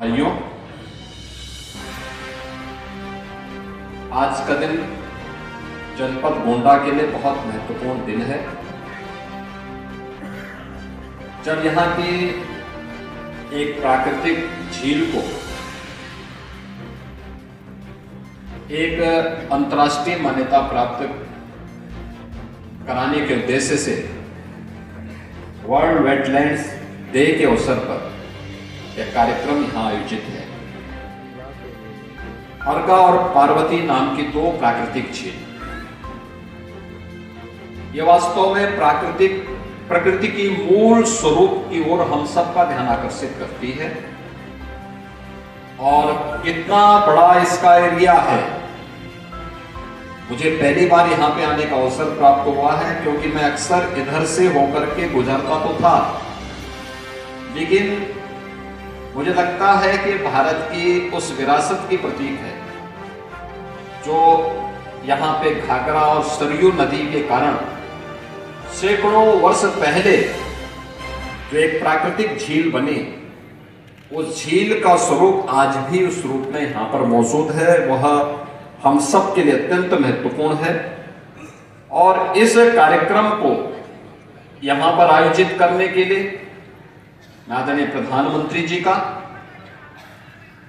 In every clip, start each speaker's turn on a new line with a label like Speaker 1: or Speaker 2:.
Speaker 1: भाइयों, आज का दिन जनपद गोंडा के लिए बहुत महत्वपूर्ण दिन है, जब यहाँ की एक प्राकृतिक झील को एक अंतर्राष्ट्रीय मान्यता प्राप्त कराने के उद्देश्य से वर्ल्ड वेटलैंड्स डे के अवसर पर यह कार्यक्रम यहाँ आयोजित है। अर्का और पार्वती नाम की दो प्राकृतिक झील, ये वास्तव में प्रकृति की मूल स्वरूप की ओर हम सब का ध्यान आकर्षित करती है। और कितना बड़ा इसका एरिया है, मुझे पहली बार यहाँ पे आने का अवसर प्राप्त हुआ है, क्योंकि मैं अक्सर इधर से होकर के गुजरता तो था, लेकिन मुझे लगता है कि भारत की उस विरासत की प्रतीक है जो यहाँ पे घाघरा और सरयू नदी के कारण सैकड़ों वर्ष पहले जो एक प्राकृतिक झील बनी, उस झील का स्वरूप आज भी उस रूप में यहाँ पर मौजूद है। वह हम सब के लिए अत्यंत महत्वपूर्ण है। और इस कार्यक्रम को यहाँ पर आयोजित करने के लिए आदरणीय प्रधानमंत्री जी का,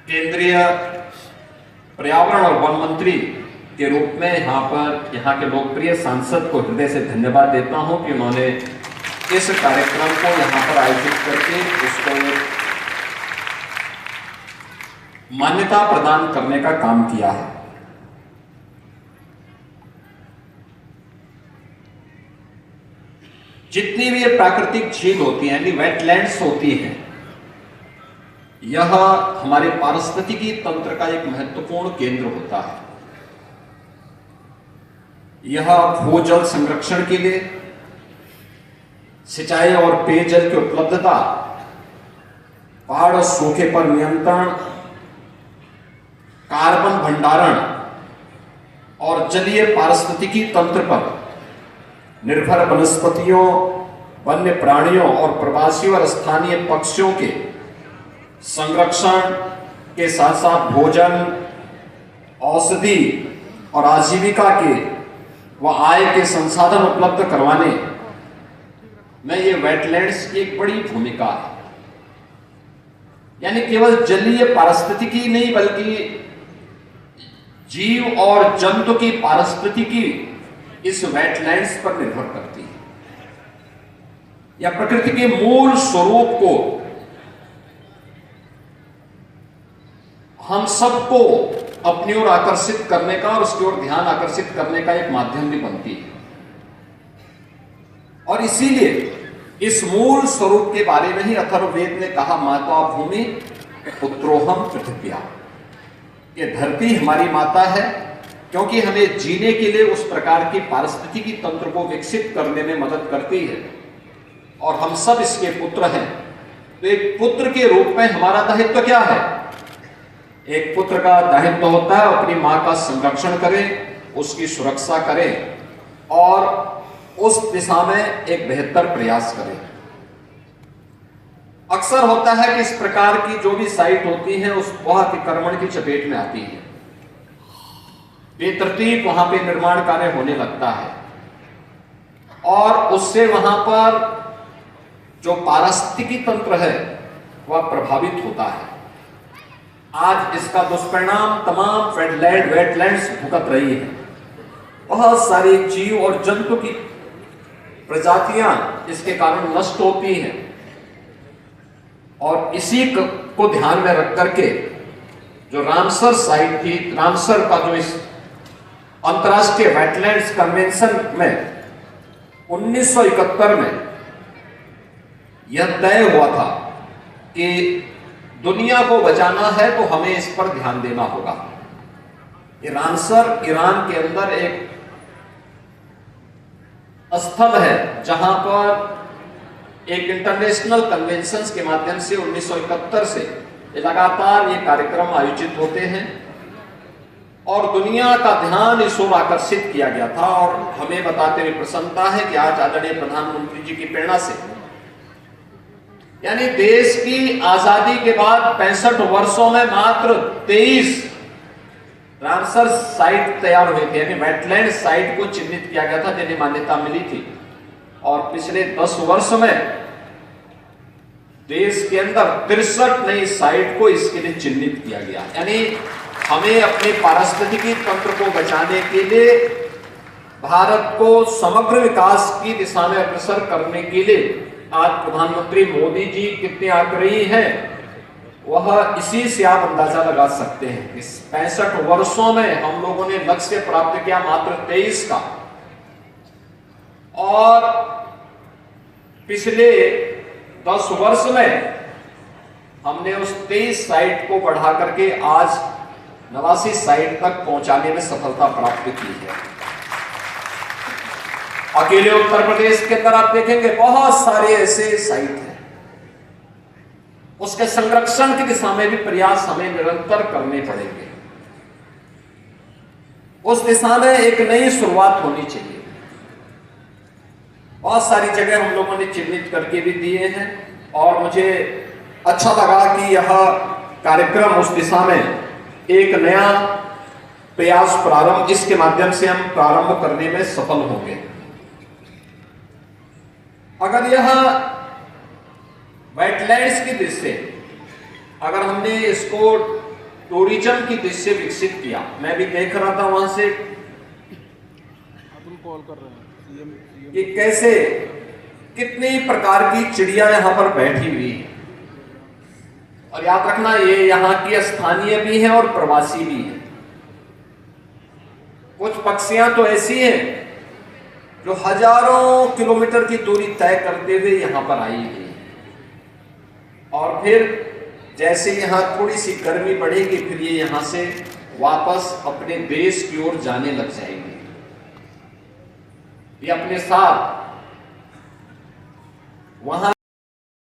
Speaker 1: केंद्रीय पर्यावरण और वन मंत्री के रूप में यहाँ के लोकप्रिय सांसद को हृदय से धन्यवाद देता हूं कि उन्होंने इस कार्यक्रम को यहाँ पर आयोजित करके उसको मान्यता प्रदान करने का काम किया है। जितनी भी ये प्राकृतिक झील होती है, यानी वेटलैंड्स होती हैं, यह हमारे पारिस्थितिकी तंत्र का एक महत्वपूर्ण केंद्र होता है। यह भूजल संरक्षण के लिए, सिंचाई और पेयजल की उपलब्धता, बाढ़ और सूखे पर नियंत्रण, कार्बन भंडारण और जलीय पारिस्थितिकी तंत्र पर निर्भर वनस्पतियों, वन्य प्राणियों और प्रवासी और स्थानीय पक्षियों के संरक्षण के साथ साथ भोजन, औषधि और आजीविका के व आय के संसाधन उपलब्ध करवाने में ये वेटलैंड्स की एक बड़ी भूमिका है। यानी केवल जलीय पारिस्थितिकी नहीं, बल्कि जीव और जंतु की पारिस्थितिकी इस वेटलैंड्स पर निर्भर करती है। या प्रकृति के मूल स्वरूप को हम सबको अपनी ओर आकर्षित करने का और उसकी ओर ध्यान आकर्षित करने का एक माध्यम भी बनती है। और इसीलिए इस मूल स्वरूप के बारे में ही अथर्ववेद ने कहा, माता भूमि पुत्रोहम पृथिव्या। ये धरती हमारी माता है, क्योंकि हमें जीने के लिए उस प्रकार की पारिस्थितिकी तंत्र को विकसित करने में मदद करती है, और हम सब इसके पुत्र हैं। तो एक पुत्र के रूप में हमारा दायित्व क्या है? एक पुत्र का दायित्व होता है अपनी मां का संरक्षण करे, उसकी सुरक्षा करे और उस दिशा में एक बेहतर प्रयास करे। अक्सर होता है कि इस प्रकार की जो भी साइट होती है वह अतिक्रमण की चपेट में आती है, बेतरतीब वहां पे निर्माण कार्य होने लगता है, और उससे वहां पर जो पारिस्थितिकी तंत्र है वह प्रभावित होता है। आज इसका दुष्परिणाम तमाम वेटलैंड्स भुगत रही है। बहुत सारी जीव और जंतु की प्रजातियां इसके कारण नष्ट होती हैं। और इसी को ध्यान में रख करके जो रामसर साइट थी, रामसर का जो इस अंतर्राष्ट्रीय वेटलैंड्स कन्वेंशन में 1971 में यह तय हुआ था कि दुनिया को बचाना है तो हमें इस पर ध्यान देना होगा। ये रामसर ईरान के अंदर एक स्थल है जहां पर एक इंटरनेशनल कन्वेंशंस के माध्यम से 1971 से लगातार ये कार्यक्रम आयोजित होते हैं, और दुनिया का ध्यान इस ओर आकर्षित किया गया था। और हमें बताते हुए प्रसन्नता है कि आज आदरणीय प्रधानमंत्री जी की प्रेरणा से यानी देश की आजादी के बाद 65 वर्षों में मात्र 23 रामसर साइट तैयार हुई थी, यानी वेटलैंड साइट को चिन्हित किया गया था, जिन्हें मान्यता मिली थी। और पिछले 10 वर्ष में देश के अंदर 63 नई साइट को इसके लिए चिन्हित किया गया। यानी हमें अपने पारिस्थितिकी तंत्र को बचाने के लिए, भारत को समग्र विकास की दिशा में अग्रसर करने के लिए आज प्रधानमंत्री मोदी जी कितने आग्रही हैं, वह इसी से आप अंदाजा लगा सकते हैं। इस 65 वर्षों में हम लोगों ने लक्ष्य प्राप्त किया मात्र 23 का, और पिछले 10 वर्ष में हमने उस 23 साइट को बढ़ा करके आज 89 साइट तक पहुंचाने में सफलता प्राप्त की है। अकेले उत्तर प्रदेश के अंदर आप देखेंगे बहुत सारे ऐसे साइट हैं, उसके संरक्षण की दिशा में भी प्रयास हमें निरंतर करने पड़ेंगे। उस दिशा में एक नई शुरुआत होनी चाहिए। बहुत सारी जगह हम लोगों ने चिन्हित करके भी दिए हैं, और मुझे अच्छा लगा कि यह कार्यक्रम उस दिशा में एक नया प्रयास प्रारंभ, इसके माध्यम से हम प्रारंभ करने में सफल होंगे। अगर यह वेटलैंड्स की दृष्टि से, अगर हमने इसको टूरिज्म की दृष्टि से विकसित किया, मैं भी देख रहा था वहां से
Speaker 2: कॉल कर रहे हैं
Speaker 1: कि कैसे कितनी प्रकार की चिड़िया यहां पर बैठी हुई है। और याद रखना, ये यहां की स्थानीय भी है और प्रवासी भी है। कुछ पक्षियां तो ऐसी हैं जो हजारों किलोमीटर की दूरी तय करते हुए यहां पर आई हुई, और फिर जैसे यहां थोड़ी सी गर्मी बढ़ेगी, फिर ये यहां से वापस अपने देश की ओर जाने लग जाएंगे। ये अपने साथ वहां